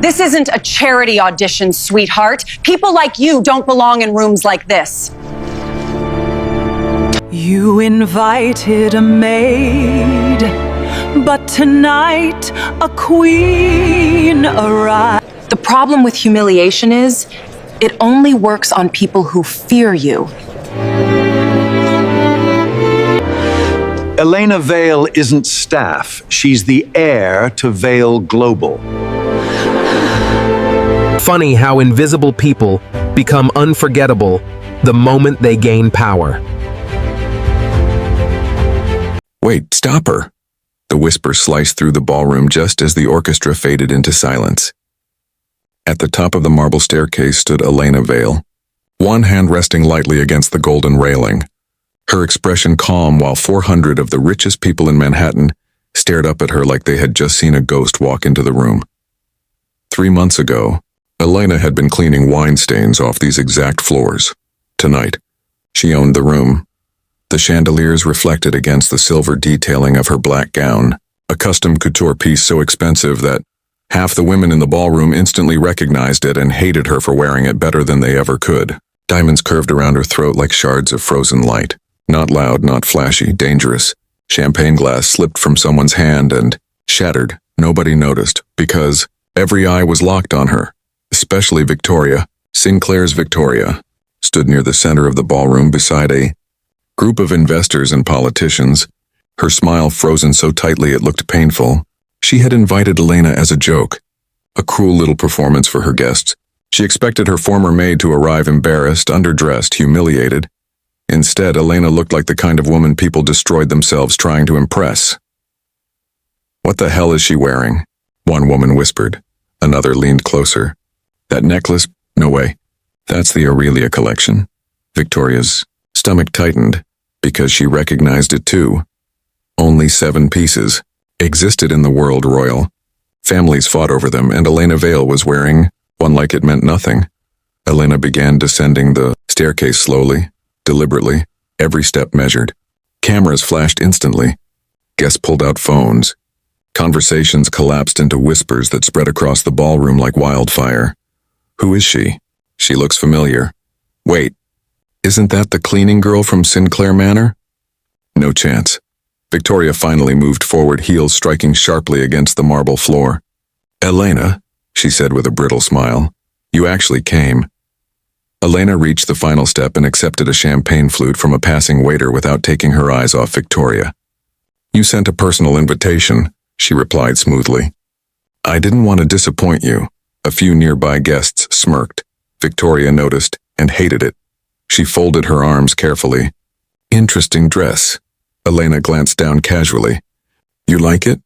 This isn't a charity audition, sweetheart. People like you don't belong in rooms like this. You invited a maid, but tonight a queen arrived. The problem with humiliation is, it only works on people who fear you. Elena Vale isn't staff. She's the heir to Vale Global. Funny how invisible people become unforgettable the moment they gain power. Wait, stop her. The whisper sliced through the ballroom just as the orchestra faded into silence. At the top of the marble staircase stood Elena Vale, one hand resting lightly against the golden railing, her expression calm while 400 of the richest people in Manhattan stared up at her like they had just seen a ghost walk into the room. 3 months ago, Elena had been cleaning wine stains off these exact floors. Tonight, she owned the room. The chandeliers reflected against the silver detailing of her black gown, a custom couture piece so expensive that half the women in the ballroom instantly recognized it and hated her for wearing it better than they ever could. Diamonds curved around her throat like shards of frozen light. Not loud, not flashy, dangerous. Champagne glass slipped from someone's hand and shattered. Nobody noticed because every eye was locked on her, especially Victoria. Sinclair's Victoria stood near the center of the ballroom beside a group of investors and politicians, her smile frozen so tightly it looked painful. She had invited Elena as a joke, a cruel little performance for her guests. She expected her former maid to arrive embarrassed, underdressed, humiliated. Instead, Elena looked like the kind of woman people destroyed themselves trying to impress. "What the hell is she wearing?" one woman whispered. Another leaned closer. "That necklace? No way. That's the Aurelia collection." Victoria's stomach tightened because she recognized it too. Only 7 pieces existed in the world royal. Families fought over them, and Elena Vale was wearing one like it meant nothing. Elena began descending the staircase slowly, deliberately, every step measured. Cameras flashed instantly. Guests pulled out phones. Conversations collapsed into whispers that spread across the ballroom like wildfire. "Who is she? She looks familiar. Wait, isn't that the cleaning girl from Sinclair Manor?" No chance. Victoria finally moved forward, heels striking sharply against the marble floor. "Elena," she said with a brittle smile, "you actually came." Elena reached the final step and accepted a champagne flute from a passing waiter without taking her eyes off Victoria. "You sent a personal invitation," she replied smoothly. "I didn't want to disappoint you." A few nearby guests smirked. Victoria noticed and hated it. She folded her arms carefully. "Interesting dress." Elena glanced down casually. "You like it?"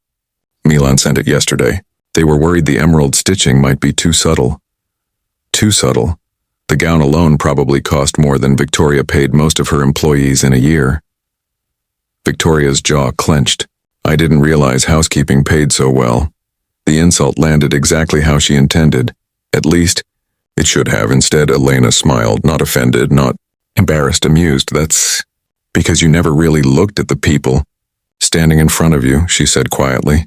Milan sent it yesterday. They were worried the emerald stitching might be too subtle. Too subtle. The gown alone probably cost more than Victoria paid most of her employees in a year. Victoria's jaw clenched. "I didn't realize housekeeping paid so well." The insult landed exactly how she intended. At least, it should have. Instead, Elena smiled, not offended, not embarrassed, amused. "That's because you never really looked at the people standing in front of you," she said quietly.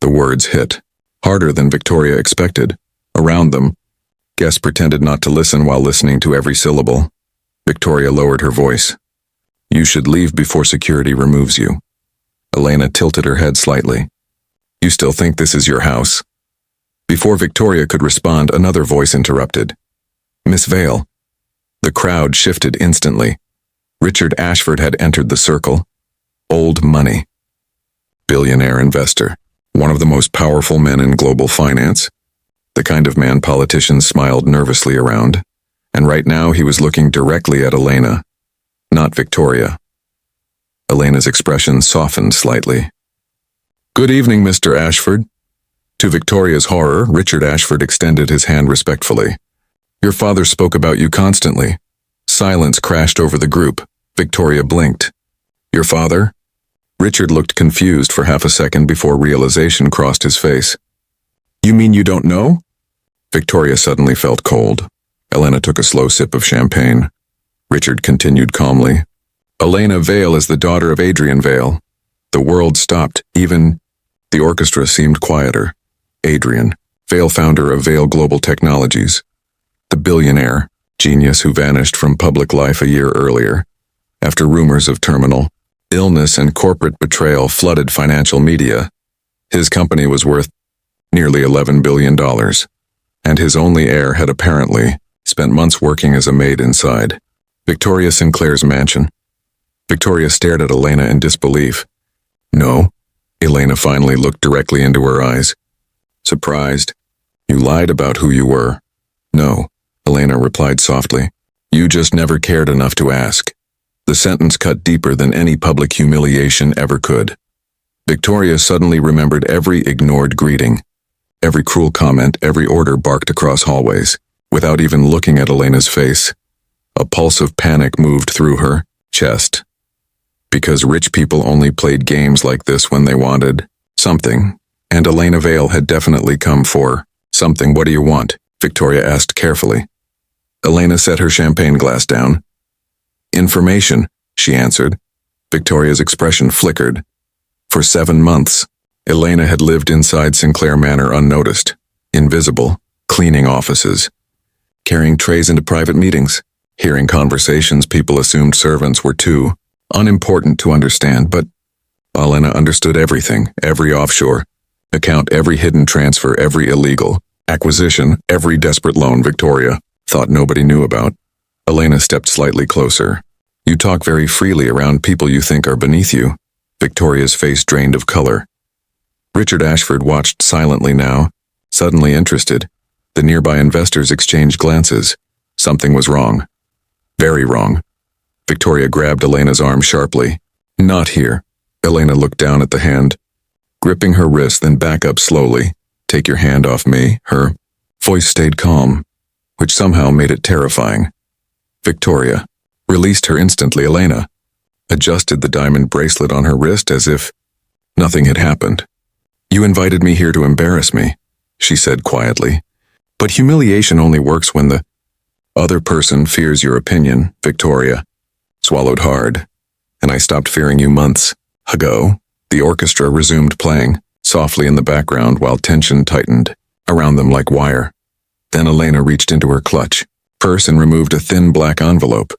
The words hit harder than Victoria expected. Around them, guests pretended not to listen while listening to every syllable. Victoria lowered her voice. "You should leave before security removes you." Elena tilted her head slightly. "You still think this is your house?" Before Victoria could respond, another voice interrupted. "Miss Vale." The crowd shifted instantly. Richard Ashford had entered the circle. Old money. Billionaire investor. One of the most powerful men in global finance. The kind of man politicians smiled nervously around. And right now he was looking directly at Elena, not Victoria. Elena's expression softened slightly. "Good evening, Mr. Ashford." To Victoria's horror, Richard Ashford extended his hand respectfully. "Your father spoke about you constantly." Silence crashed over the group. Victoria blinked. "Your father?" Richard looked confused for half a second before realization crossed his face. "You mean you don't know?" Victoria suddenly felt cold. Elena took a slow sip of champagne. Richard continued calmly. "Elena Vale is the daughter of Adrian Vale." The world stopped. Even the orchestra seemed quieter. Adrian. Vale, founder of Vale Global Technologies. The billionaire, genius who vanished from public life a year earlier, after rumors of terminal illness and corporate betrayal flooded financial media. His company was worth nearly $11 billion, and his only heir had apparently spent months working as a maid inside Victoria Sinclair's mansion. Victoria stared at Elena in disbelief. No, Elena finally looked directly into her eyes. Surprised. You lied about who you were. No, Elena replied softly. You just never cared enough to ask. The sentence cut deeper than any public humiliation ever could. Victoria suddenly remembered every ignored greeting, every cruel comment, every order barked across hallways, without even looking at Elena's face. A pulse of panic moved through her chest. Because rich people only played games like this when they wanted something, and Elena Vale had definitely come for something. What do you want? Victoria asked carefully. Elena set her champagne glass down. Information, she answered. Victoria's expression flickered. For 7 months, Elena had lived inside Sinclair Manor unnoticed, invisible, cleaning offices, carrying trays into private meetings, hearing conversations people assumed servants were too unimportant to understand, but Elena understood everything, every offshore account, every hidden transfer, every illegal acquisition, every desperate loan Victoria thought nobody knew about. Elena stepped slightly closer. You talk very freely around people you think are beneath you. Victoria's face drained of color. Richard Ashford watched silently now, suddenly interested. The nearby investors exchanged glances. Something was wrong. Very wrong. Victoria grabbed Elena's arm sharply. Not here. Elena looked down at the hand, gripping her wrist, then back up slowly. Take your hand off me. Her voice stayed calm, which somehow made it terrifying. Victoria released her instantly. Elena adjusted the diamond bracelet on her wrist as if nothing had happened. You invited me here to embarrass me, she said quietly. But humiliation only works when the other person fears your opinion. Victoria swallowed hard. And I stopped fearing you months ago. The orchestra resumed playing softly in the background while tension tightened around them like wire. Then Elena reached into her clutch purse and removed a thin black envelope.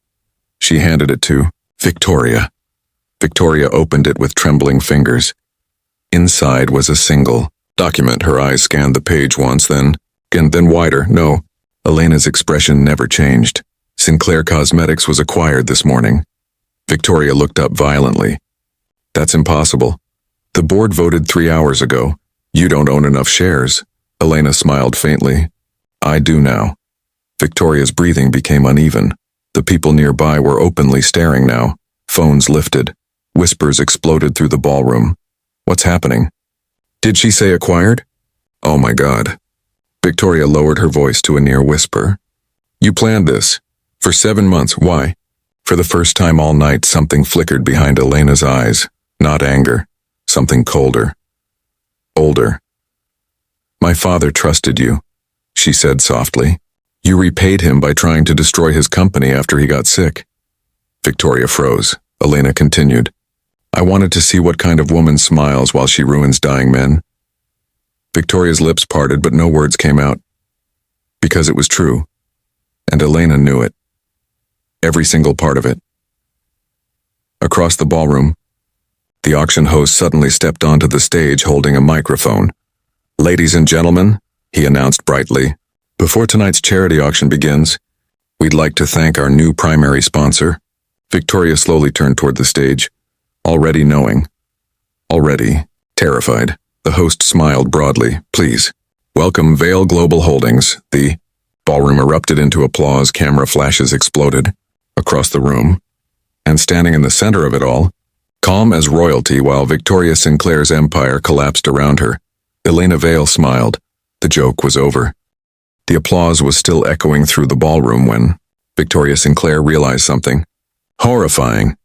She handed it to Victoria. Victoria opened it with trembling fingers. Inside was a single document. Her eyes scanned the page once, then wider. No, Elena's expression never changed. Sinclair Cosmetics was acquired this morning. Victoria looked up violently. That's impossible. The board voted 3 hours ago. You don't own enough shares. Elena smiled faintly. I do now. Victoria's breathing became uneven. The people nearby were openly staring now. Phones lifted. Whispers exploded through the ballroom. What's happening? Did she say acquired? Oh my God. Victoria lowered her voice to a near whisper. You planned this. For 7 months. Why? For the first time all night, something flickered behind Elena's eyes. Not anger. Something colder. Older. My father trusted you, she said softly. You repaid him by trying to destroy his company after he got sick. Victoria froze. Elena continued. I wanted to see what kind of woman smiles while she ruins dying men. Victoria's lips parted, but no words came out. Because it was true. And Elena knew it. Every single part of it. Across the ballroom, the auction host suddenly stepped onto the stage holding a microphone. Ladies and gentlemen, he announced brightly, before tonight's charity auction begins, we'd like to thank our new primary sponsor. Victoria slowly turned toward the stage, already terrified. The host smiled broadly. Please, welcome Vale Global Holdings. The ballroom erupted into applause. Camera flashes exploded across the room. And standing in the center of it all, calm as royalty while Victoria Sinclair's empire collapsed around her, Elena Vale smiled. The joke was over. The applause was still echoing through the ballroom when Victoria Sinclair realized something horrifying.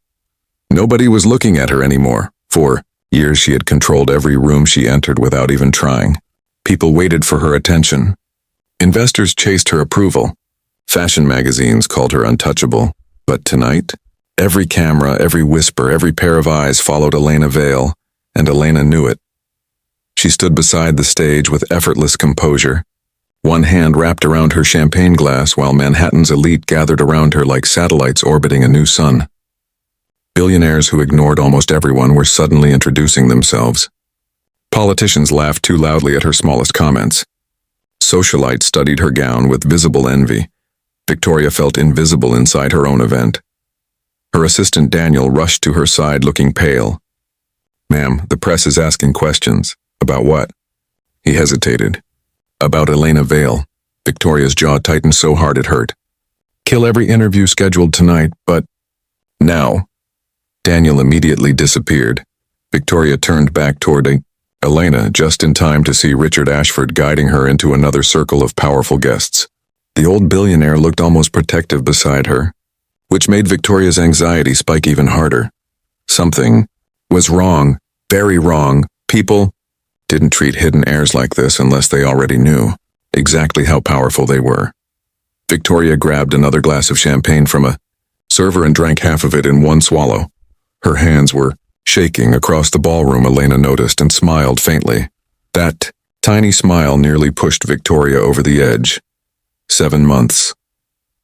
Nobody was looking at her anymore. For years she had controlled every room she entered without even trying. People waited for her attention. Investors chased her approval. Fashion magazines called her untouchable. But tonight, every camera, every whisper, every pair of eyes followed Elena Vale, and Elena knew it. She stood beside the stage with effortless composure, one hand wrapped around her champagne glass while Manhattan's elite gathered around her like satellites orbiting a new sun. Billionaires who ignored almost everyone were suddenly introducing themselves. Politicians laughed too loudly at her smallest comments. Socialites studied her gown with visible envy. Victoria felt invisible inside her own event. Her assistant Daniel rushed to her side looking pale. "Ma'am, the press is asking questions." "About what?" He hesitated. "About Elena Vale." Victoria's jaw tightened so hard it hurt. "Kill every interview scheduled tonight, but now." Daniel immediately disappeared. Victoria turned back toward Elena just in time to see Richard Ashford guiding her into another circle of powerful guests. The old billionaire looked almost protective beside her, which made Victoria's anxiety spike even harder. Something was wrong, very wrong. People didn't treat hidden heirs like this unless they already knew exactly how powerful they were. Victoria grabbed another glass of champagne from a server and drank half of it in one swallow. Her hands were shaking across the ballroom, Elena noticed, and smiled faintly. That tiny smile nearly pushed Victoria over the edge. 7 months.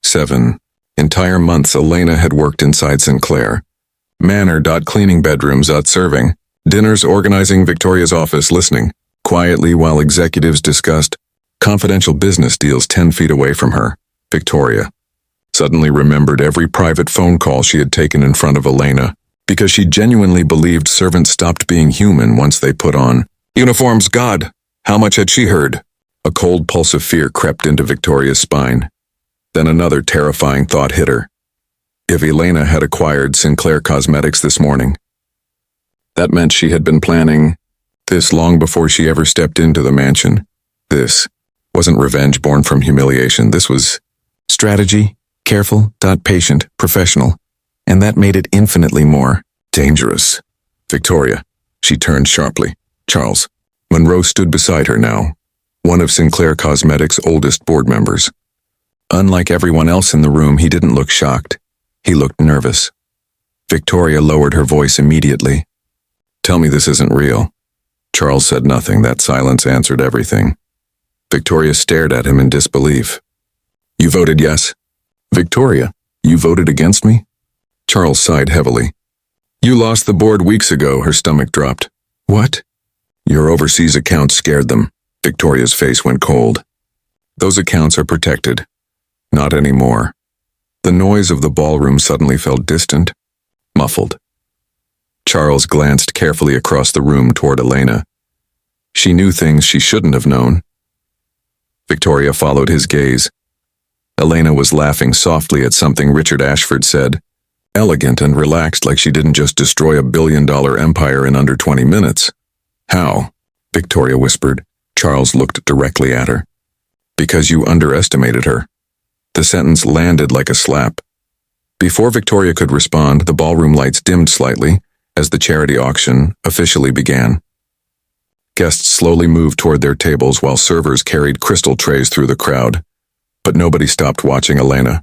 7 entire months Elena had worked inside Sinclair. Manor. Cleaning bedrooms. Serving dinners, organizing Victoria's office, listening quietly while executives discussed confidential business deals 10 feet away from her. Victoria suddenly remembered every private phone call she had taken in front of Elena, because she genuinely believed servants stopped being human once they put on uniforms. God, how much had she heard? A cold pulse of fear crept into Victoria's spine. Then another terrifying thought hit her. If Elena had acquired Sinclair Cosmetics this morning, that meant she had been planning this long before she ever stepped into the mansion. This wasn't revenge born from humiliation. This was strategy, careful, patient, professional. And that made it infinitely more dangerous. Victoria, she turned sharply. Charles. Monroe stood beside her now, one of Sinclair Cosmetics' oldest board members. Unlike everyone else in the room, he didn't look shocked. He looked nervous. Victoria lowered her voice immediately. Tell me this isn't real. Charles said nothing. That silence answered everything. Victoria stared at him in disbelief. You voted yes? Victoria, you voted against me? Charles sighed heavily. You lost the board weeks ago. Her stomach dropped. What? Your overseas accounts scared them. Victoria's face went cold. Those accounts are protected. Not anymore. The noise of the ballroom suddenly felt distant, muffled. Charles glanced carefully across the room toward Elena. She knew things she shouldn't have known. Victoria followed his gaze. Elena was laughing softly at something Richard Ashford said, elegant and relaxed, like she didn't just destroy a billion-dollar empire in under 20 minutes. How? Victoria whispered. Charles looked directly at her. Because you underestimated her. The sentence landed like a slap. Before Victoria could respond, the ballroom lights dimmed slightly as the charity auction officially began. Guests slowly moved toward their tables while servers carried crystal trays through the crowd. But nobody stopped watching Elena.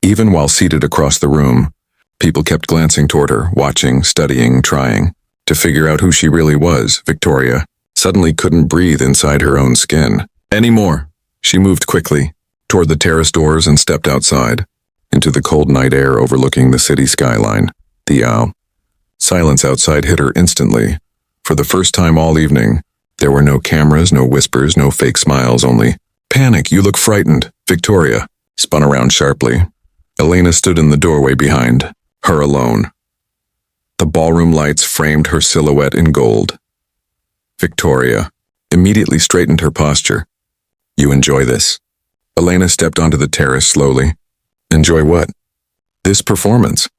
Even while seated across the room, people kept glancing toward her, watching, studying, trying to figure out who she really was. Victoria suddenly couldn't breathe inside her own skin anymore. She moved quickly toward the terrace doors and stepped outside, into the cold night air overlooking the city skyline. The silence outside hit her instantly. For the first time all evening, there were no cameras, no whispers, no fake smiles, only panic. You look frightened. Victoria spun around sharply. Elena stood in the doorway behind her alone. The ballroom lights framed her silhouette in gold. Victoria immediately straightened her posture. You enjoy this? Elena stepped onto the terrace slowly. Enjoy what? This performance.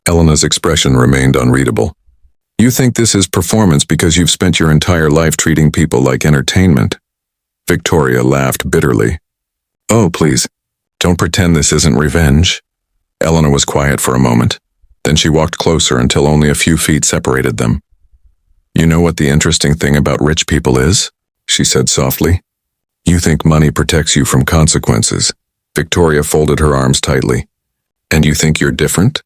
Elena's expression remained unreadable. You think this is performance because you've spent your entire life treating people like entertainment. Victoria laughed bitterly. Oh, please, don't pretend this isn't revenge. Elena was quiet for a moment. Then she walked closer until only a few feet separated them. You know what the interesting thing about rich people is? She said softly. You think money protects you from consequences. Victoria folded her arms tightly. And you think you're different?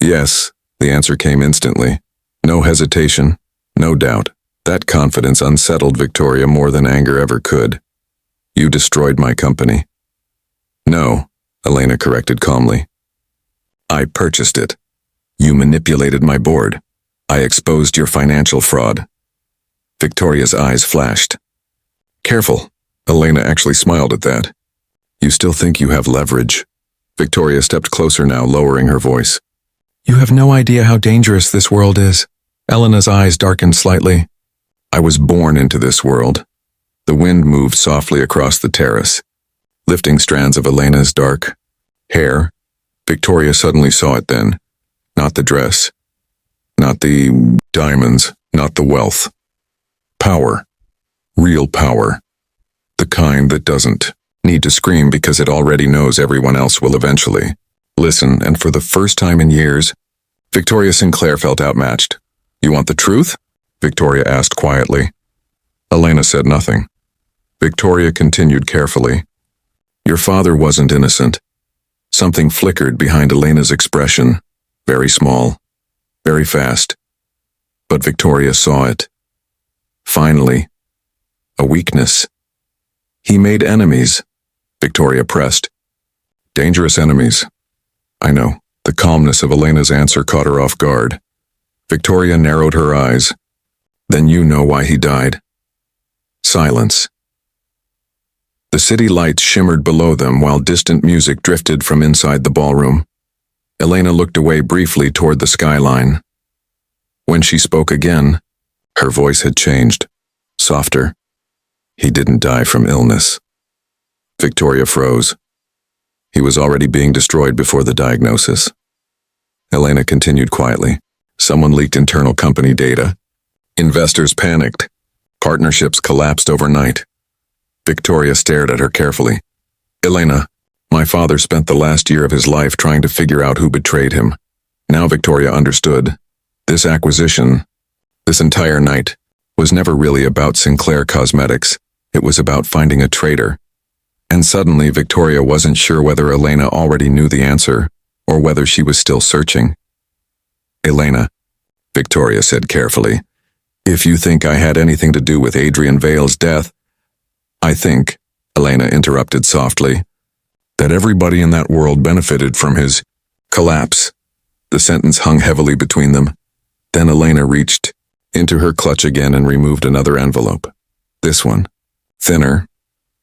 Yes, the answer came instantly. No hesitation, no doubt. That confidence unsettled Victoria more than anger ever could. You destroyed my company. No, Elena corrected calmly. I purchased it. You manipulated my board. I exposed your financial fraud. Victoria's eyes flashed. Careful. Elena actually smiled at that. You still think you have leverage. Victoria stepped closer now, lowering her voice. You have no idea how dangerous this world is. Elena's eyes darkened slightly. I was born into this world. The wind moved softly across the terrace, lifting strands of Elena's dark hair. Victoria suddenly saw it then. Not the dress. Not the diamonds. Not the wealth. Power. Real power. The kind that doesn't need to scream because it already knows everyone else will eventually listen, and for the first time in years, Victoria Sinclair felt outmatched. You want the truth? Victoria asked quietly. Elena said nothing. Victoria continued carefully. Your father wasn't innocent. Something flickered behind Elena's expression, very small, very fast. But Victoria saw it. Finally, a weakness. He made enemies, Victoria pressed. Dangerous enemies. I know. The calmness of Elena's answer caught her off guard. Victoria narrowed her eyes. Then you know why he died. Silence. The city lights shimmered below them while distant music drifted from inside the ballroom. Elena looked away briefly toward the skyline. When she spoke again, her voice had changed, softer. He didn't die from illness. Victoria froze. He was already being destroyed before the diagnosis. Elena continued quietly. Someone leaked internal company data. Investors panicked. Partnerships collapsed overnight. Victoria stared at her carefully. Elena, my father spent the last year of his life trying to figure out who betrayed him. Now Victoria understood. This acquisition, this entire night, was never really about Sinclair Cosmetics. It was about finding a traitor. And suddenly Victoria wasn't sure whether Elena already knew the answer, or whether she was still searching. Elena, Victoria said carefully, if you think I had anything to do with Adrian Vale's death, I think, Elena interrupted softly, that everybody in that world benefited from his collapse. The sentence hung heavily between them. Then Elena reached into her clutch again and removed another envelope. This one, thinner,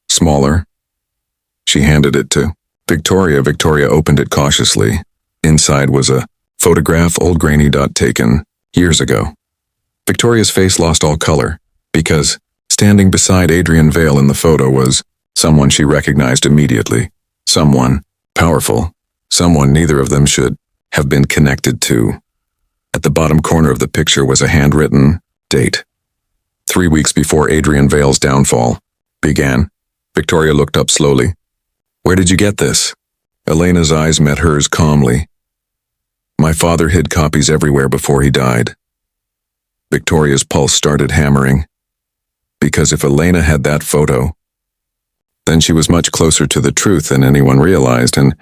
smaller. She handed it to Victoria. Victoria opened it cautiously. Inside was a photograph, old grainy dot taken years ago. Victoria's face lost all color, because standing beside Adrian Vale in the photo was someone she recognized immediately. Someone powerful. Someone neither of them should have been connected to. At the bottom corner of the picture was a handwritten date. 3 weeks before Adrian Vale's downfall began. Victoria looked up slowly. Where did you get this? Elena's eyes met hers calmly. My father hid copies everywhere before he died. Victoria's pulse started hammering. Because if Elena had that photo, then she was much closer to the truth than anyone realized, and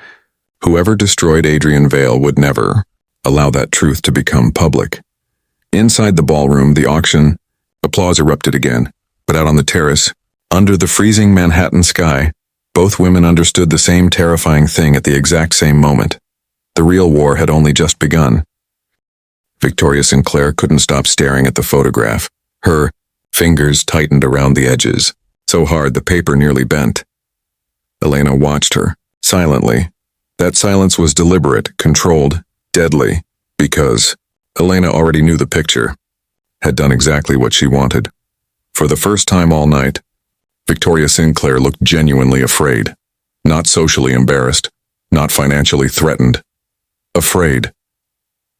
whoever destroyed Adrian Vale would never allow that truth to become public. Inside the ballroom, the auction, applause erupted again, but out on the terrace, under the freezing Manhattan sky, both women understood the same terrifying thing at the exact same moment. The real war had only just begun. Victoria Sinclair couldn't stop staring at the photograph. Her fingers tightened around the edges, so hard the paper nearly bent. Elena watched her, silently. That silence was deliberate, controlled, deadly, because Elena already knew the picture, had done exactly what she wanted. For the first time all night, Victoria Sinclair looked genuinely afraid, not socially embarrassed, not financially threatened. Afraid.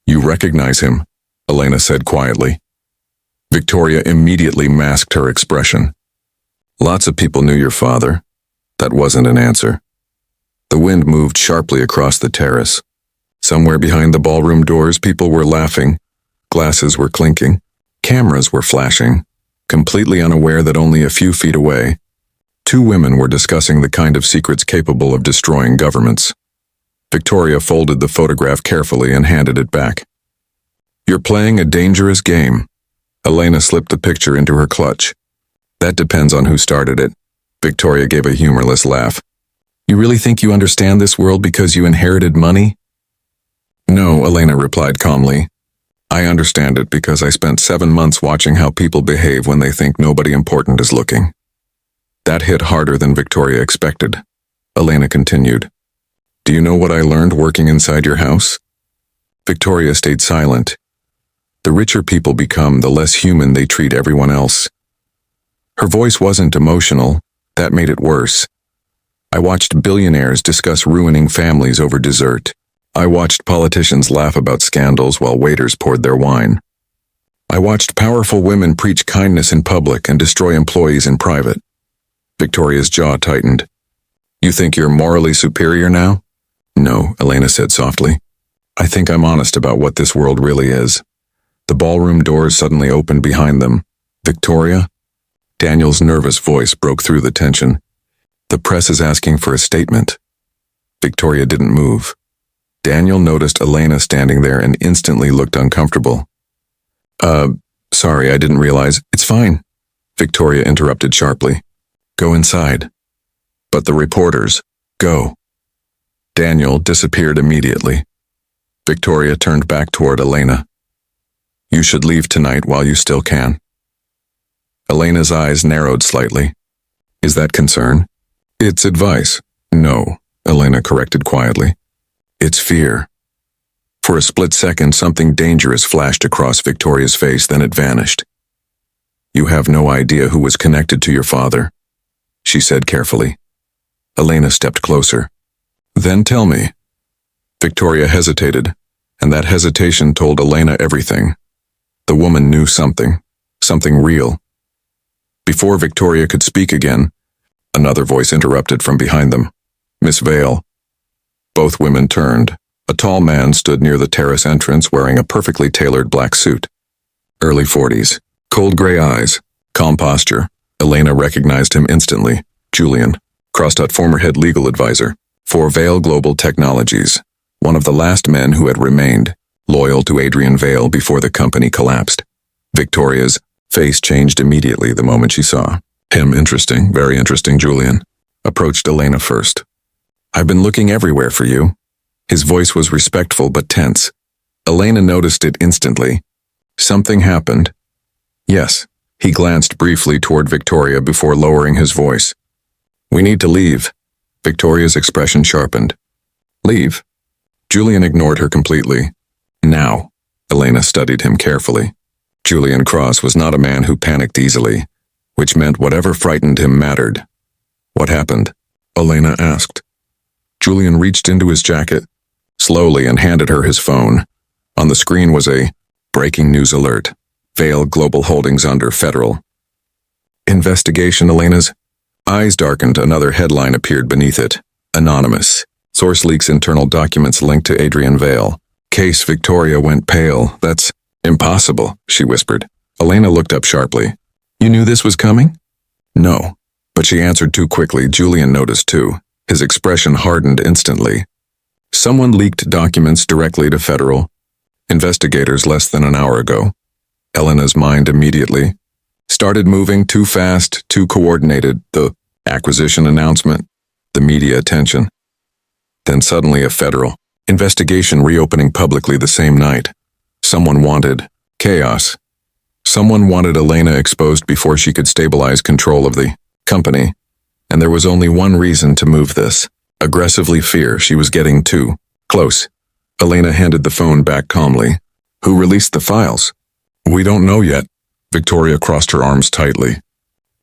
You recognize him, Elena said quietly. Victoria immediately masked her expression. Lots of people knew your father. That wasn't an answer. The wind moved sharply across the terrace. Somewhere behind the ballroom doors, people were laughing. Glasses were clinking. Cameras were flashing. Completely unaware that only a few feet away, two women were discussing the kind of secrets capable of destroying governments. Victoria folded the photograph carefully and handed it back. You're playing a dangerous game, Elena slipped the picture into her clutch. That depends on who started it. Victoria gave a humorless laugh. You really think you understand this world because you inherited money? No, Elena replied calmly. I understand it because I spent 7 months watching how people behave when they think nobody important is looking. That hit harder than Victoria expected. Elena continued. Do you know what I learned working inside your house? Victoria stayed silent. The richer people become, the less human they treat everyone else. Her voice wasn't emotional. That made it worse. I watched billionaires discuss ruining families over dessert. I watched politicians laugh about scandals while waiters poured their wine. I watched powerful women preach kindness in public and destroy employees in private. Victoria's jaw tightened. You think you're morally superior now? No, Elena said softly. I think I'm honest about what this world really is. The ballroom doors suddenly opened behind them. Victoria? Daniel's nervous voice broke through the tension. The press is asking for a statement. Victoria didn't move. Daniel noticed Elena standing there and instantly looked uncomfortable. Sorry, I didn't realize. It's fine. Victoria interrupted sharply. Go inside. But the reporters, go. Daniel disappeared immediately. Victoria turned back toward Elena. You should leave tonight while you still can. Elena's eyes narrowed slightly. Is that concern? It's advice. No, Elena corrected quietly. It's fear. For a split second, something dangerous flashed across Victoria's face, then it vanished. You have no idea who was connected to your father, she said carefully. Elena stepped closer. Then tell me. Victoria hesitated, and that hesitation told Elena everything. The woman knew something real. Before Victoria could speak again, another voice interrupted from behind them. Miss Vale. Both women turned. A tall man stood near the terrace entrance wearing a perfectly tailored black suit. Early 40s. Cold gray eyes. Calm posture. Elena recognized him instantly. Julian. Crosstout former head legal advisor for Vale Global Technologies. One of the last men who had remained loyal to Adrian Vale before the company collapsed. Victoria's face changed immediately the moment she saw him. Interesting, very interesting, Julian. Approached Elena first. I've been looking everywhere for you. His voice was respectful but tense. Elena noticed it instantly. Something happened. Yes. He glanced briefly toward Victoria before lowering his voice. We need to leave. Victoria's expression sharpened. Leave? Julian ignored her completely. Now. Elena studied him carefully. Julian Cross was not a man who panicked easily, which meant whatever frightened him mattered. What happened? Elena asked. Julian reached into his jacket, slowly, and handed her his phone. On the screen was a breaking news alert. Vale Global Holdings under federal investigation. Elena's eyes darkened. Another headline appeared beneath it. Anonymous. Source leaks internal documents linked to Adrian Vale. Case. Victoria went pale. That's impossible, she whispered. Elena looked up sharply. You knew this was coming? No. But she answered too quickly. Julian noticed too. His expression hardened instantly. Someone leaked documents directly to federal investigators less than an hour ago. Elena's mind immediately started moving. Too fast, too coordinated. The acquisition announcement, the media attention. Then suddenly a federal investigation reopening publicly the same night. Someone wanted chaos. Someone wanted Elena exposed before she could stabilize control of the company. And there was only one reason to move this. Aggressively fear she was getting too close. Elena handed the phone back calmly. Who released the files? We don't know yet. Victoria crossed her arms tightly.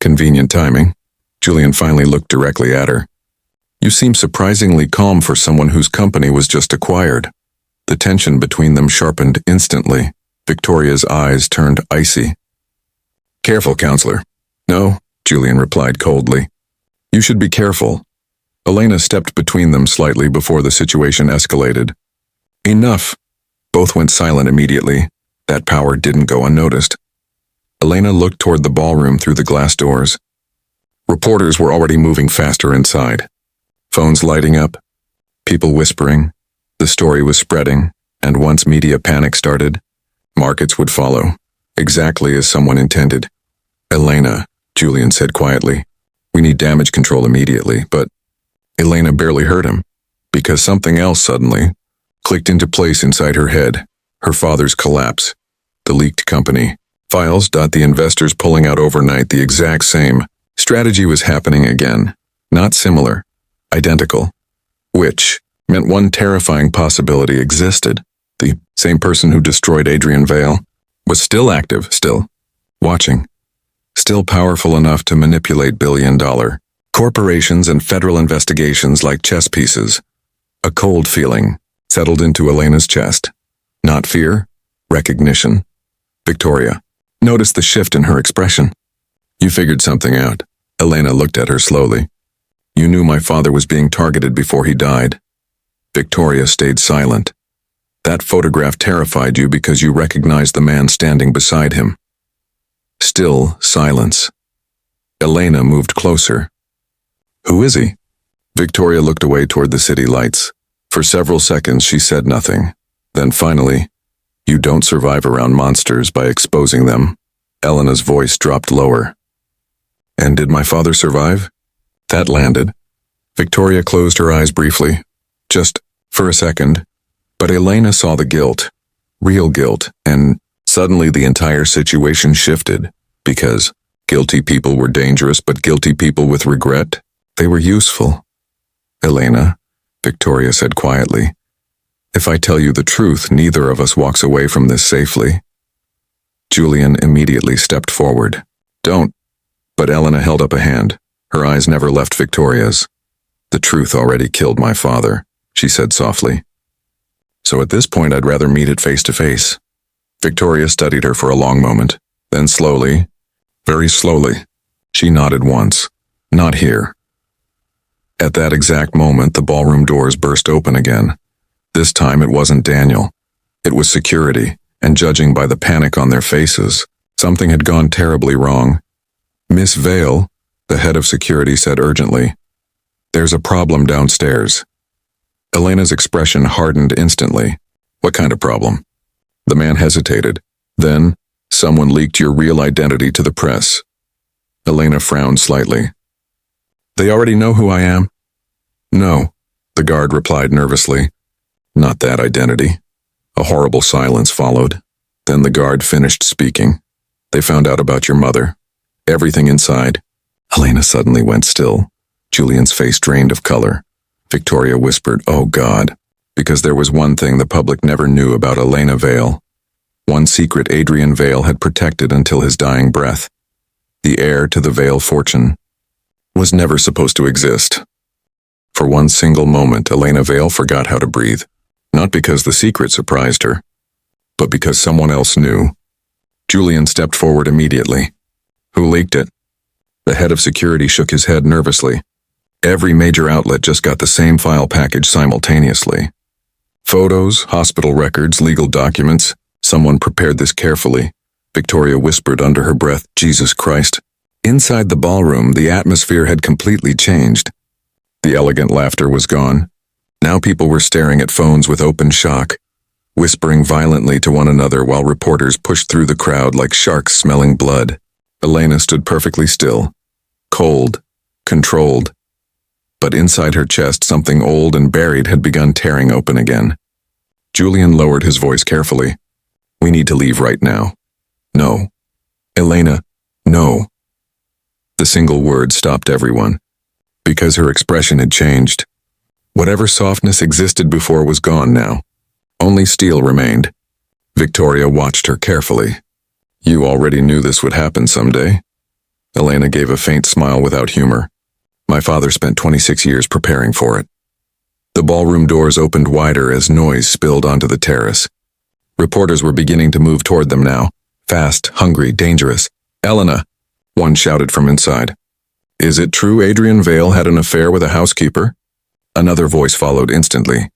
Convenient timing. Julian finally looked directly at her. You seem surprisingly calm for someone whose company was just acquired. The tension between them sharpened instantly. Victoria's eyes turned icy. Careful, counselor. No, Julian replied coldly. You should be careful. Elena stepped between them slightly before the situation escalated. Enough. Both went silent immediately. That power didn't go unnoticed. Elena looked toward the ballroom through the glass doors. Reporters were already moving faster inside. Phones lighting up. People whispering. The story was spreading, and once media panic started, markets would follow. exactly as someone intended. Elena, Julian said quietly. We need damage control immediately, but Elena barely heard him, because something else suddenly clicked into place inside her head. Her father's collapse, the leaked company, files. The investors pulling out overnight, the exact same strategy was happening again. Not similar, identical, which meant one terrifying possibility existed. The same person who destroyed Adrian Vale was still active, still watching, still powerful enough to manipulate billion-dollar corporations and federal investigations like chess pieces. A cold feeling settled into Elena's chest. Not fear, recognition. Victoria noticed the shift in her expression. You figured something out. Elena looked at her slowly. You knew my father was being targeted before he died. Victoria stayed silent. That photograph terrified you because you recognized the man standing beside him. Still silence. Elena moved closer. Who is he? Victoria looked away toward the city lights. For several seconds she said nothing. Then finally, you don't survive around monsters by exposing them. Elena's voice dropped lower. And did my father survive? That landed. Victoria closed her eyes briefly, just for a second. But Elena saw the guilt, real guilt, and suddenly the entire situation shifted, because guilty people were dangerous, but guilty people with regret, they were useful. Elena, Victoria said quietly, if I tell you the truth, neither of us walks away from this safely. Julian immediately stepped forward. Don't. But Elena held up a hand. Her eyes never left Victoria's. The truth already killed my father, she said softly. So at this point I'd rather meet it face to face. Victoria studied her for a long moment. Then slowly, very slowly, she nodded once. Not here. At that exact moment, the ballroom doors burst open again. This time it wasn't Daniel. It was security, and judging by the panic on their faces, something had gone terribly wrong. Miss Vale, the head of security, said urgently, there's a problem downstairs. Elena's expression hardened instantly. What kind of problem? The man hesitated. Then, someone leaked your real identity to the press. Elena frowned slightly. They already know who I am? No, the guard replied nervously. Not that identity. A horrible silence followed. Then the guard finished speaking. They found out about your mother. Everything inside. Elena suddenly went still. Julian's face drained of color. Victoria whispered, oh God, because there was one thing the public never knew about Elena Vale. One secret Adrian Vale had protected until his dying breath. The heir to the Vale fortune was never supposed to exist. For one single moment, Elena Vale forgot how to breathe. Not because the secret surprised her, but because someone else knew. Julian stepped forward immediately. Who leaked it? The head of security shook his head nervously. Every major outlet just got the same file package simultaneously. Photos, hospital records, legal documents. Someone prepared this carefully. Victoria whispered under her breath, Jesus Christ. Inside the ballroom, the atmosphere had completely changed. The elegant laughter was gone. Now people were staring at phones with open shock, whispering violently to one another while reporters pushed through the crowd like sharks smelling blood. Elena stood perfectly still, cold, controlled. But inside her chest, something old and buried had begun tearing open again. Julian lowered his voice carefully. We need to leave right now. No. Elena, no. The single word stopped everyone, because her expression had changed. Whatever softness existed before was gone now. Only steel remained. Victoria watched her carefully. You already knew this would happen someday. Elena gave a faint smile without humor. My father spent 26 years preparing for it. The ballroom doors opened wider as noise spilled onto the terrace. Reporters were beginning to move toward them now. Fast, hungry, dangerous. Elena, one shouted from inside. Is it true Adrian Vale had an affair with a housekeeper? Another voice followed instantly.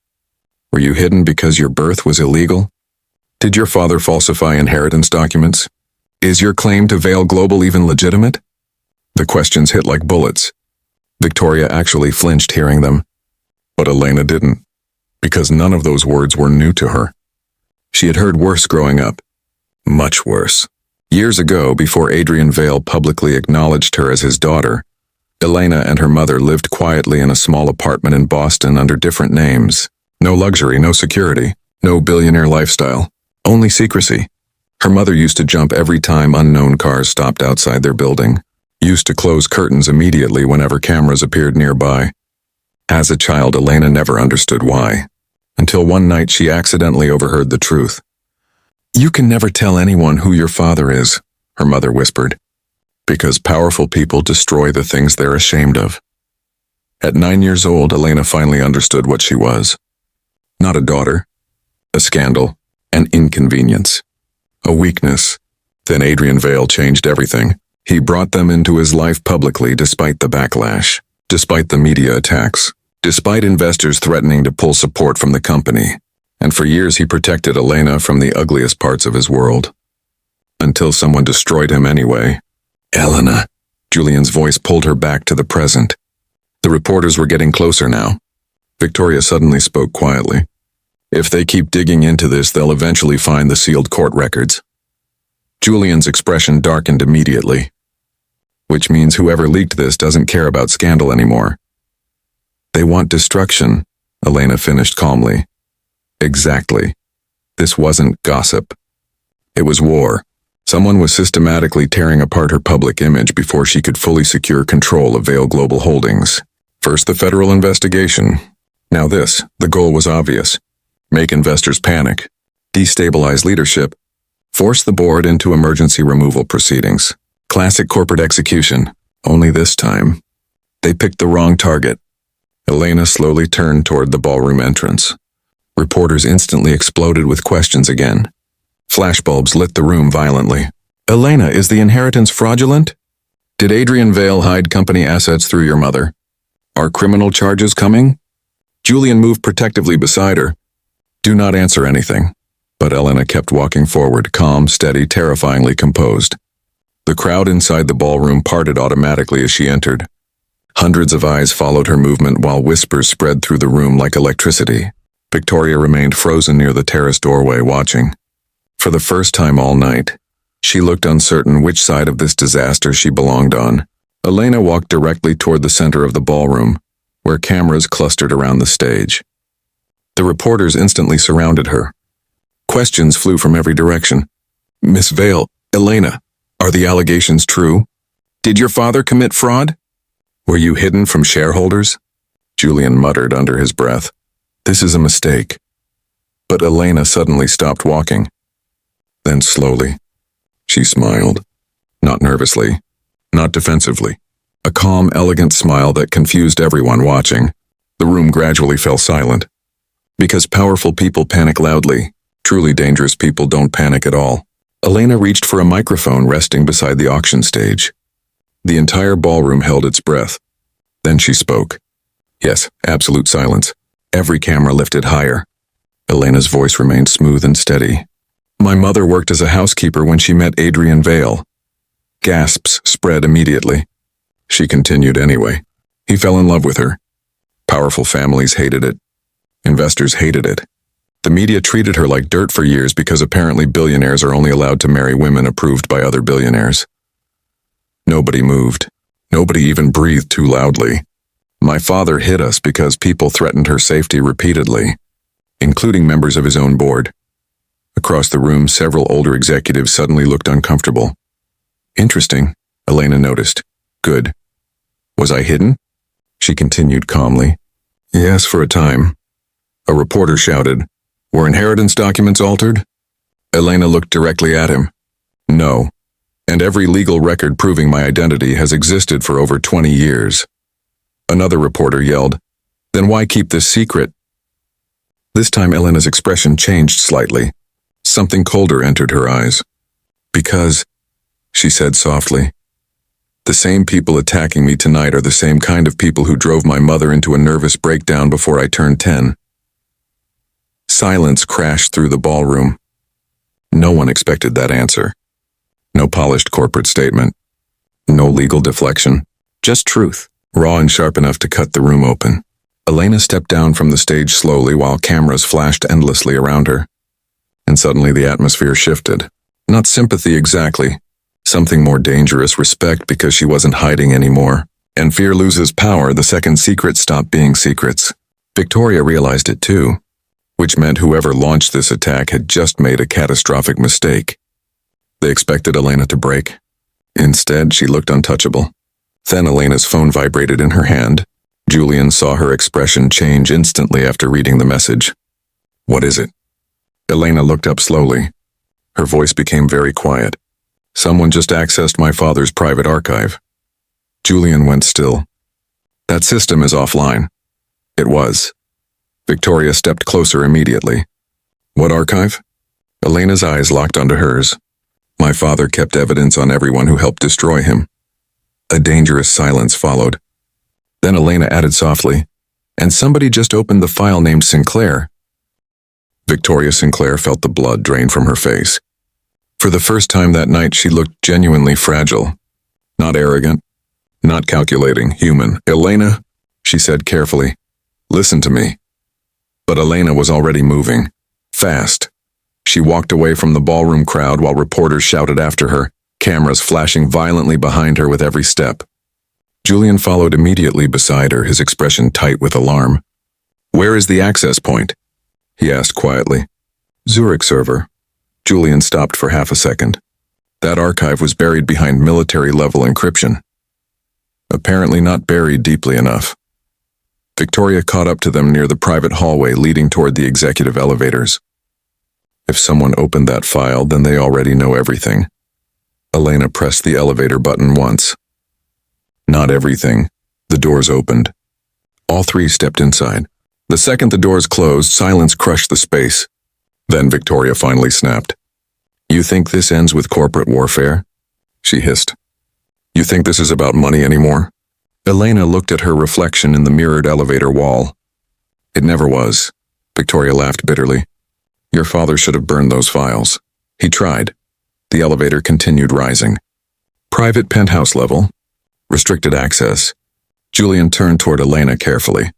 Were you hidden because your birth was illegal? Did your father falsify inheritance documents? Is your claim to Vale Global even legitimate? The questions hit like bullets. Victoria actually flinched hearing them. But Elena didn't, because none of those words were new to her. She had heard worse growing up. Much worse. Years ago, before Adrian Vale publicly acknowledged her as his daughter, Elena and her mother lived quietly in a small apartment in Boston under different names. No luxury, no security, no billionaire lifestyle, only secrecy. Her mother used to jump every time unknown cars stopped outside their building, used to close curtains immediately whenever cameras appeared nearby. As a child, Elena never understood why, until one night she accidentally overheard the truth. "You can never tell anyone who your father is," her mother whispered, "because powerful people destroy the things they're ashamed of." At 9 years old, Elena finally understood what she was. Not a daughter, a scandal, an inconvenience, a weakness. Then Adrian Vale changed everything. He brought them into his life publicly despite the backlash, despite the media attacks, despite investors threatening to pull support from the company. And for years he protected Elena from the ugliest parts of his world. Until someone destroyed him anyway. Elena. Julian's voice pulled her back to the present. The reporters were getting closer now. Victoria suddenly spoke quietly. "If they keep digging into this, they'll eventually find the sealed court records." Julian's expression darkened immediately. Which means whoever leaked this doesn't care about scandal anymore. "They want destruction," Elena finished calmly. Exactly. This wasn't gossip. It was war. Someone was systematically tearing apart her public image before she could fully secure control of Vale Global Holdings. First the federal investigation. Now this. The goal was obvious. Make investors panic. Destabilize leadership. Force the board into emergency removal proceedings. Classic corporate execution. Only this time, they picked the wrong target. Elena slowly turned toward the ballroom entrance. Reporters instantly exploded with questions again. Flashbulbs lit the room violently. "Elena, is the inheritance fraudulent? Did Adrian Vale hide company assets through your mother? Are criminal charges coming?" Julian moved protectively beside her. "Do not answer anything." But Elena kept walking forward, calm, steady, terrifyingly composed. The crowd inside the ballroom parted automatically as she entered. Hundreds of eyes followed her movement while whispers spread through the room like electricity. Victoria remained frozen near the terrace doorway, watching. For the first time all night, she looked uncertain which side of this disaster she belonged on. Elena walked directly toward the center of the ballroom, where cameras clustered around the stage. The reporters instantly surrounded her. Questions flew from every direction. "Miss Vale, Elena, are the allegations true? Did your father commit fraud? Were you hidden from shareholders?" Julian muttered under his breath. "This is a mistake." But Elena suddenly stopped walking. Then slowly, she smiled. Not nervously, not defensively. A calm, elegant smile that confused everyone watching. The room gradually fell silent. Because powerful people panic loudly, truly dangerous people don't panic at all. Elena reached for a microphone resting beside the auction stage. The entire ballroom held its breath. Then she spoke. Yes, absolute silence. Every camera lifted higher. Elena's voice remained smooth and steady. "My mother worked as a housekeeper when she met Adrian Vale." Gasps spread immediately. She continued anyway. "He fell in love with her. Powerful families hated it. Investors hated it. The media treated her like dirt for years because apparently billionaires are only allowed to marry women approved by other billionaires. Nobody moved. Nobody even breathed too loudly. My father hid us because people threatened her safety repeatedly, including members of his own board." Across the room, several older executives suddenly looked uncomfortable. "Interesting," Elena noticed. "Good. Was I hidden?" She continued calmly. "Yes, for a time." A reporter shouted, "Were inheritance documents altered?" Elena looked directly at him. "No. And every legal record proving my identity has existed for over 20 years. Another reporter yelled, "Then why keep this secret?" This time Elena's expression changed slightly. Something colder entered her eyes. "Because," she said softly, "the same people attacking me tonight are the same kind of people who drove my mother into a nervous breakdown before I turned 10. Silence crashed through the ballroom. No one expected that answer. No polished corporate statement. No legal deflection. Just truth, raw and sharp enough to cut the room open. Elena stepped down from the stage slowly while cameras flashed endlessly around her. And suddenly the atmosphere shifted. Not sympathy exactly. Something more dangerous, respect because she wasn't hiding anymore. And fear loses power the second secrets stop being secrets. Victoria realized it too, which meant whoever launched this attack had just made a catastrophic mistake. They expected Elena to break. Instead, she looked untouchable. Then Elena's phone vibrated in her hand. Julian saw her expression change instantly after reading the message. "What is it?" Elena looked up slowly. Her voice became very quiet. "Someone just accessed my father's private archive." Julian went still. "That system is offline." It was. Victoria stepped closer immediately. "What archive?" Elena's eyes locked onto hers. "My father kept evidence on everyone who helped destroy him." A dangerous silence followed. Then Elena added softly, "And somebody just opened the file named Sinclair." Victoria Sinclair felt the blood drain from her face. For the first time that night, she looked genuinely fragile. Not arrogant, not calculating, human. "Elena," she said carefully, "listen to me." But Elena was already moving. Fast. She walked away from the ballroom crowd while reporters shouted after her, cameras flashing violently behind her with every step. Julian followed immediately beside her, his expression tight with alarm. "Where is the access point?" he asked quietly. "Zurich server." Julian stopped for half a second. That archive was buried behind military-level encryption. Apparently not buried deeply enough. Victoria caught up to them near the private hallway leading toward the executive elevators. If someone opened that file, then they already know everything. Elena pressed the elevator button once. Not everything. The doors opened. All three stepped inside. The second the doors closed, silence crushed the space. Then Victoria finally snapped. "You think this ends with corporate warfare?" she hissed. "You think this is about money anymore?" Elena looked at her reflection in the mirrored elevator wall. "It never was." Victoria laughed bitterly. "Your father should have burned those files." He tried. The elevator continued rising. Private penthouse level. Restricted access. Julian turned toward Elena carefully.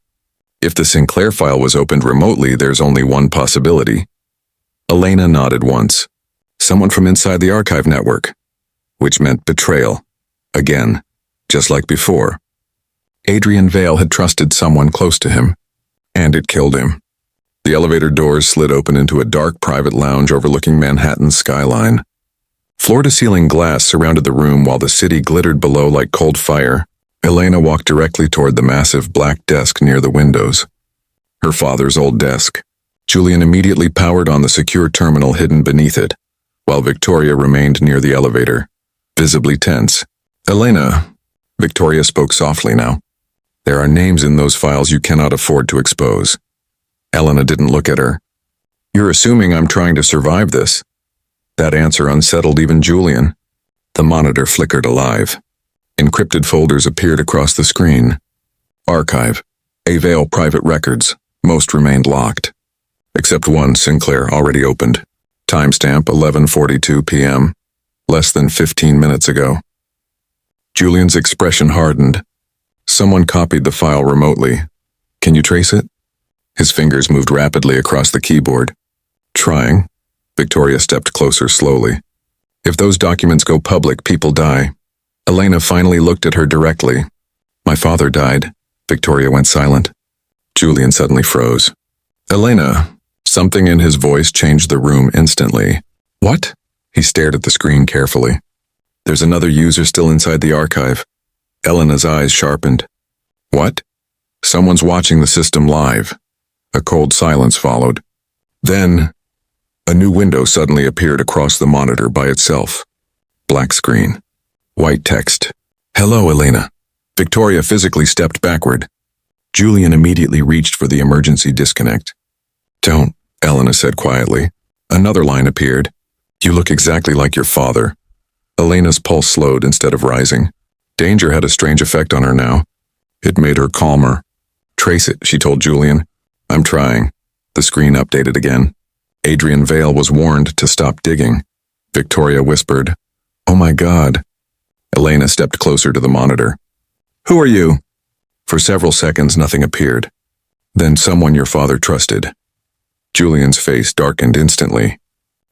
"If the Sinclair file was opened remotely, there's only one possibility." Elena nodded once. "Someone from inside the archive network." Which meant betrayal. Again. Just like before. Adrian Vale had trusted someone close to him. And it killed him. The elevator doors slid open into a dark private lounge overlooking Manhattan's skyline. Floor-to-ceiling glass surrounded the room while the city glittered below like cold fire. Elena walked directly toward the massive black desk near the windows. Her father's old desk. Julian immediately powered on the secure terminal hidden beneath it, while Victoria remained near the elevator, visibly tense. "Elena," Victoria spoke softly now. "There are names in those files you cannot afford to expose." Elena didn't look at her. "You're assuming I'm trying to survive this." That answer unsettled even Julian. The monitor flickered alive. Encrypted folders appeared across the screen. Archive. Vale private records. Most remained locked. Except one, Sinclair, already opened. Timestamp 11:42 p.m. Less than 15 minutes ago. Julian's expression hardened. "Someone copied the file remotely. Can you trace it?" His fingers moved rapidly across the keyboard. "Trying." Victoria stepped closer slowly. "If those documents go public, people die." Elena finally looked at her directly. "My father died." Victoria went silent. Julian suddenly froze. "Elena." Something in his voice changed the room instantly. "What?" He stared at the screen carefully. "There's another user still inside the archive." Elena's eyes sharpened. "What?" "Someone's watching the system live." A cold silence followed. Then, a new window suddenly appeared across the monitor by itself. Black screen. White text. "Hello, Elena." Victoria physically stepped backward. Julian immediately reached for the emergency disconnect. "Don't," Elena said quietly. Another line appeared. "You look exactly like your father." Elena's pulse slowed instead of rising. Danger had a strange effect on her now. It made her calmer. "Trace it," she told Julian. "I'm trying." The screen updated again. Adrian Vale was warned to stop digging. Victoria whispered, "Oh my God." Elena stepped closer to the monitor. "Who are you?" For several seconds, nothing appeared. Then someone your father trusted. Julian's face darkened instantly.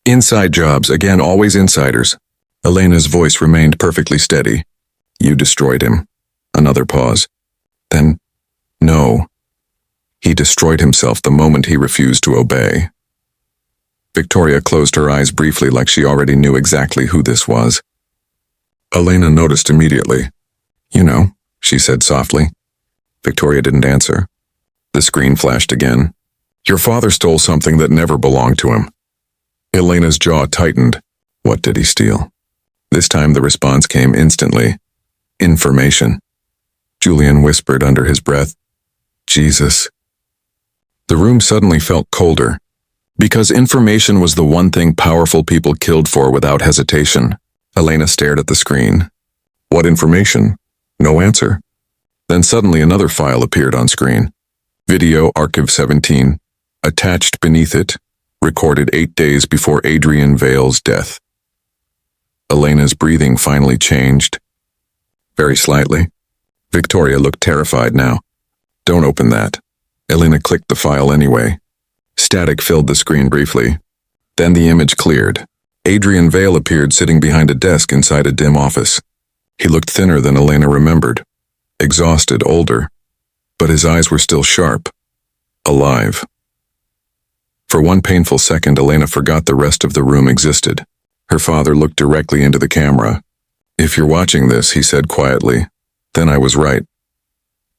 Inside jobs, again, always insiders. Elena's voice remained perfectly steady. You destroyed him. Another pause. Then, no. He destroyed himself the moment he refused to obey. Victoria closed her eyes briefly like she already knew exactly who this was. Elena noticed immediately. You know, she said softly. Victoria didn't answer. The screen flashed again. Your father stole something that never belonged to him. Elena's jaw tightened. What did he steal? This time the response came instantly. Information. Julian whispered under his breath. Jesus. The room suddenly felt colder. Because information was the one thing powerful people killed for without hesitation. Elena stared at the screen. What information? No answer. Then suddenly another file appeared on screen. Video Archive 17. Attached beneath it, recorded 8 days before Adrian Vale's death. Elena's breathing finally changed. Very slightly. Victoria looked terrified now. Don't open that. Elena clicked the file anyway. Static filled the screen briefly. Then the image cleared. Adrian Vale appeared sitting behind a desk inside a dim office. He looked thinner than Elena remembered. Exhausted, older. But his eyes were still sharp. Alive. For one painful second, Elena forgot the rest of the room existed. Her father looked directly into the camera. If you're watching this, he said quietly, then I was right.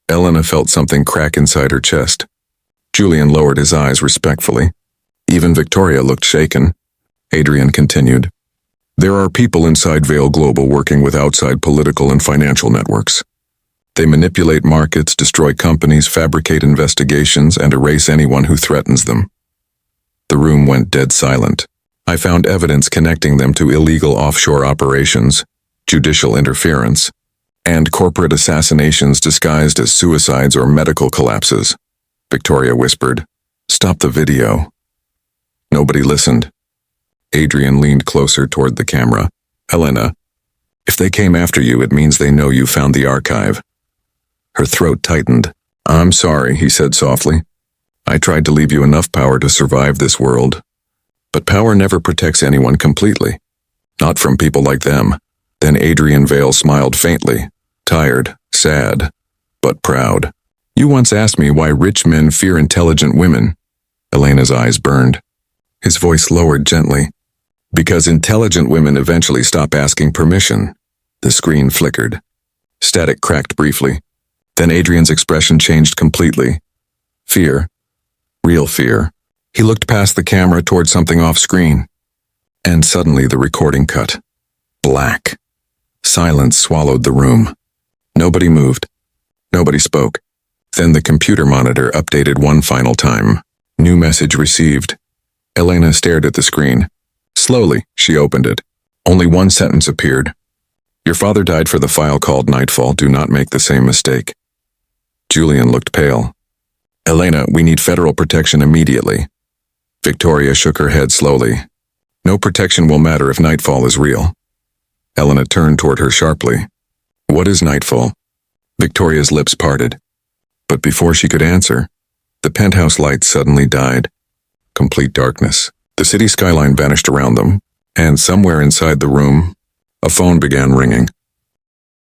Elena felt something crack inside her chest. Julian lowered his eyes respectfully. Even Victoria looked shaken. Adrian continued. There are people inside Vale Global working with outside political and financial networks. They manipulate markets, destroy companies, fabricate investigations, and erase anyone who threatens them. The room went dead silent. I found evidence connecting them to illegal offshore operations, judicial interference, and corporate assassinations disguised as suicides or medical collapses. Victoria whispered, Stop the video. Nobody listened. Adrian leaned closer toward the camera. Elena, if they came after you, it means they know you found the archive. Her throat tightened. I'm sorry, he said softly. I tried to leave you enough power to survive this world. But power never protects anyone completely. Not from people like them. Then Adrian Vale smiled faintly, tired, sad, but proud. You once asked me why rich men fear intelligent women. Elena's eyes burned. His voice lowered gently. Because intelligent women eventually stop asking permission. The screen flickered. Static cracked briefly. Then Adrian's expression changed completely. Fear. Real fear. He looked past the camera toward something off-screen. And suddenly the recording cut. Black. Silence swallowed the room. Nobody moved. Nobody spoke. Then the computer monitor updated one final time. New message received. Elena stared at the screen. Slowly, she opened it. Only one sentence appeared. Your father died for the file called Nightfall. Do not make the same mistake. Julian looked pale. Elena, we need federal protection immediately. Victoria shook her head slowly. No protection will matter if Nightfall is real. Elena turned toward her sharply. What is Nightfall? Victoria's lips parted. But before she could answer, the penthouse lights suddenly died. Complete darkness. The city skyline vanished around them, and somewhere inside the room, a phone began ringing.